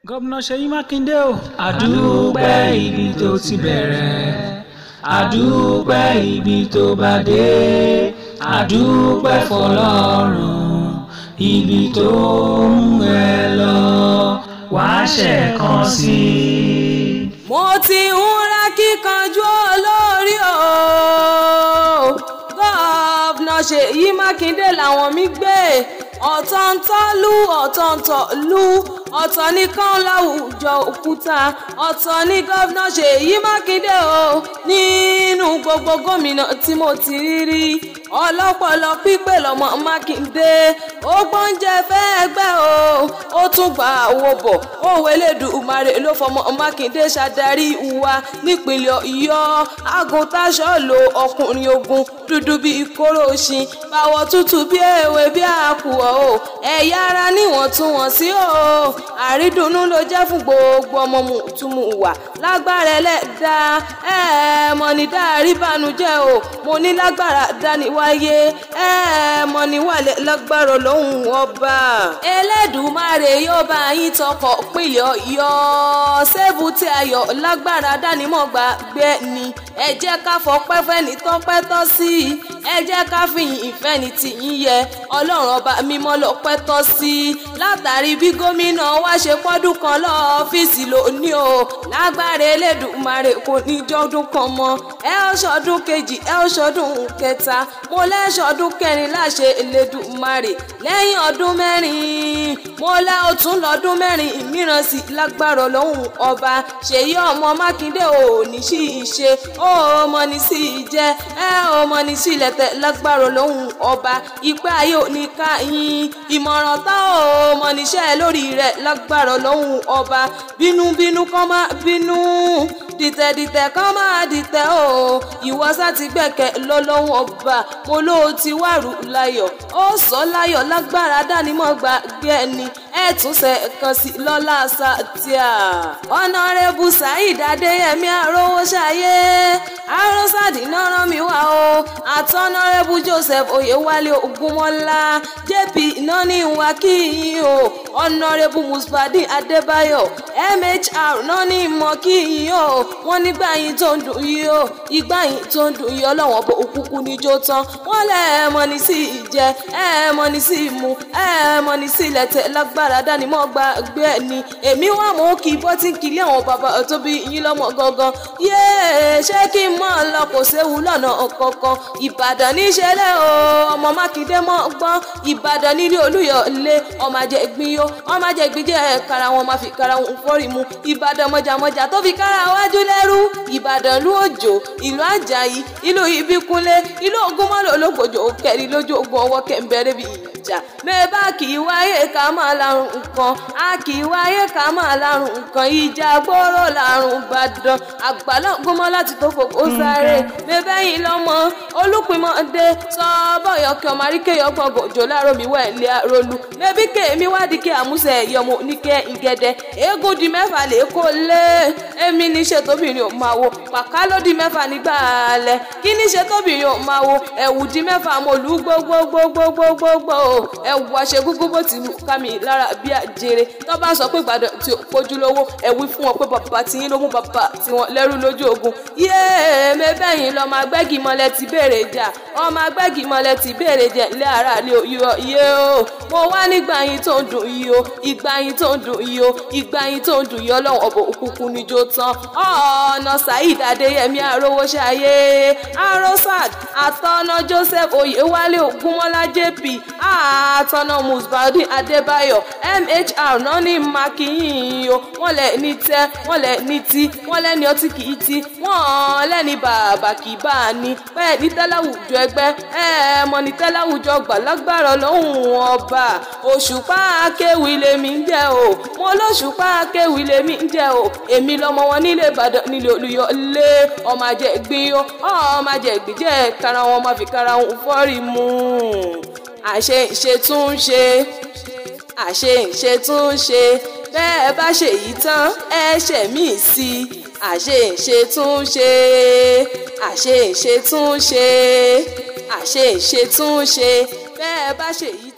Gómìnà Ṣèyí Mákindé o. Àdúpẹ́ ibi tó ti bẹ̀rẹ̀, àdúpẹ́ ibi tó bá dé, àdúpẹ́ fọlọ́run ibi tó mú ẹ lọ wàá ṣẹ̀kan sí i. Mo ti ń ra kíkanjú olórí o. Gómìnà Ṣèyí Mákindé làwọn mi gbé ọ̀tọ̀ọ̀tọ̀ lú ọ̀tọ̀ọ̀tọ̀ lú ọ̀tọ̀ nìkan láwùjọ òkúta ọ̀tọ̀ ní gómìnà Ṣèyí Mákindé o. Nínú gbogbo gómìnà tí mo ti rí ọlọ́pọlọ pípé lọ́mọ Mákindé ó gbóúnjẹ fẹ́ ẹgbẹ́ o. Ó tún gba àwo bọ̀ òwe Elédùmarè ló fọmọ Mákindé ṣàdarí wa nípínlẹ̀ Ọ̀yọ́. Àgùntàṣọ́ lo ọkùnrin ogun dúdú bíi kóró ṣin báwọ̀ tútù bí èwe bí àkùọ̀ o. Ẹ̀yà ara níwọ̀ntúnwọ̀nsí o. Àrídùnnú ló jẹ́ fún gbogbo ọmọ mùtúmùwà lágbára ẹlẹ́dà mọ̀ ní dárí bànújẹ́ o. Mo ní lágbára dání wáyé mọ̀ ní wàlẹ̀ lágbára lóhùn ọba. Elédùmarè yóò bá yín tọkọ̀ pínlẹ̀ Ọ̀yọ́ sébùtì ayọ̀ lágbára dánimọ̀ gbàgbé ni. Ẹ jẹ́ ká fọpẹ́ fẹ́ni tọ́pẹ́ tọ́ sí i. Ẹ jẹ́ ká fìyìn ìfẹ́ni tí yín yẹ. Ọlọ́run ọba mímọ́ lọ́pẹ́ tọ́ sí i. Látàrí bí gómìnà wá ṣe pọ́dún kan lọ́ọ́fíìsì lónìí o. Lágbára Elédùmarè kò ní jọ́dún kan mọ́. Ẹ ó ṣọdún kejì ẹ ó ṣọdún kẹta mo lẹ́ṣọdún kẹrin láṣẹ Elédùmarè. Lẹ́yìn ọdún mẹ́rin mo lẹ́ ó tún lọ́dún mẹ́rin mìíràn sí lágbára lọ́hùn ọba. Ṣèyí ọmọ Mákindé ò ní sí ìṣe ó mọ ní sí ìjẹ ó mọ ní sí ìlẹ̀tẹ̀ lágbára lọ́hùn ọba. Ìpè ayé ò ní ká yín ìmọ̀ràn tá ò mọ níṣẹ́ lórí rẹ̀ lágbára lọ́hùn ọba. Bínúbínú kọ́ máa bínú dìtẹ̀dìtẹ̀ kọ́ máa dìtẹ̀ o. Ìwọ sá ti gbẹ̀kẹ̀ lọ́lọ́hùn ọba mo ló ti wàrú láyọ̀ ó sọ láyọ̀ lágbára dánimọ̀ gbàgbé ẹni ẹ tún ṣe kan sí lọ́lá sátìá. Honorable Saheed Adéyẹmí Arówóṣayé Arọ́sàdì náà rán mi wá o. àti Honorable Joseph Oyewale Ogunmọ́lá JP náà ní ìwà kíyìn o. Honorable Musbadin Adébáyọ̀ MHR náà ní ìmọ̀ kíyìn o. Wọ́n nígbà yín tó ń dùn yìí o ìgbà yín tó ń dùn yìí ọlọ́wọ́n bò òkùnkùn níjó tán. Wọ́n lẹ̀ mọ́ ní sí ìjẹ mọ́ ní sí ìmu mọ́ ní sí ìlẹ̀tẹ̀ lágbára dánimọ̀ gbàgbé ẹni. Èmi wà mọ́ kí bọ́tí kìlẹ̀ àwọn bàbá tó bí yín lọ́mọ gangan. Yéé ṣé kí n mọ̀ lọ kò séwu lọ́nà kankan. Ìbàdàn níṣẹ́lẹ̀ o ọmọ Mákindé mọ́ gbọ́n. Ìbàdàn nílé Olúyọ̀lé ọmọ àjẹgbín yó ọmọ àjẹgbín jẹ́ kára wọn máa fi kára wọn fọ́rí mu. Ìbàdàn mọ̀jàmọ̀jà tó fi kára wájú lẹ́rú. Ìbàdàn ìlú òjò ìlú Àjàyí ìlú Ìbíkúnlé ìlú Ògúnmọ́lá ológbòjò kẹrin lójú ogun ọwọ́ kẹ̀mbẹ̀rẹ̀ bí ìjà. Mẹ́bà kì í wáyé ká máa larùn nǹkan a kì í wáyé ká máa larùn nǹkan. Ìjà gbòòrò larùn Ìbàdàn àgbàlá Ògúnmọ́lá láti tó fòkó sáré. Mẹ́bẹ́yìn lọ́mọ Olúpinmọ́dé sọ́bọ̀yọ̀ kí ọmọ àríkèyọ̀ gbọ̀ngàn òjò láàárọ̀ mi wẹ̀ lé arólú. Mẹ́bí kèémí wádìí kí àmúṣe ẹ̀yọmọ oníkẹ́ ìgẹ̀dẹ̀. Eégún di mẹ́fà lè kó lé. Èmi ní ṣe tóbìnrin ò máa wo pàká ló di mẹ́fà nígbà alẹ́. Kí ní ṣe tóbìnrin ò máa wo ẹ̀wù di mẹ́fà mo lù gbogbogbogbogbogbogbò ẹ̀wù àṣegúngún bó ti lù ká mi lára bí àjèrè. Tó bá sọ pé Ìbàdàn tí ò kojú lówó ẹ̀wù fún wọn pé bàbá tí yín ló mú bàbá tí wọn lẹ́rú lójú ogun. Yéé mẹ́bẹ́yìn lọ́mọ agbẹ́gì mọ́lẹ̀ ti béèrè jà ọmọ agbẹ́gì mọ́lẹ̀ ti béèrè jẹ ilé ara lé oyè yé o. Mo wá nígbà yín tó ń dùn yìí o ìgbà yín tó ń dùn yìí o ìgbà yín tó ń dùn yìí ọlọ́run ọ̀bọ̀ òkùnkùn níjó tán. ọ̀nà Saheed Adéyẹmí Arówóṣayé Arọ́sàd àtọ́nà Joseph Oyewale Ogunmọ́lá JP àtọ́nà Musbadin Adébáyọ̀ MHR náà ní mákìyìn o. Wọ́n lẹ̀ ní tẹ́ wọ́n lẹ̀ ní tí wọ́n lẹ́ni ọtí kì í tí wọ́n lẹ́ni bàbà kì í bá a ní. Bẹ́ẹ̀ ní tẹ́láwùjọ ẹgbẹ́ mọ̀ ní tẹ́láwùjọ gbàlágbára lọ́hùn ọba. Òṣùpá akéwì lèmi ń jẹ́ o mo lóṣùpá akéwì lèmi ń jẹ́ o. Èmi lọmọ wọn nílé Ìbàdàn nílé Olúyọ̀lé ọmọ àjẹgbín yó ọmọ àjẹgbín jẹ́ kára wọn máa fi kára wọn fọ́rí mu. Àṣe ìṣètúnṣe àṣe ìṣètúnṣe bẹ́ẹ̀ bá ṣe yìí tán ẹ ṣẹ̀ mí sí i. Àṣe ìṣètúnṣe àṣe ìṣètúnṣe àṣe ìṣètúnṣe bẹ́ẹ̀ bá ṣe yìí.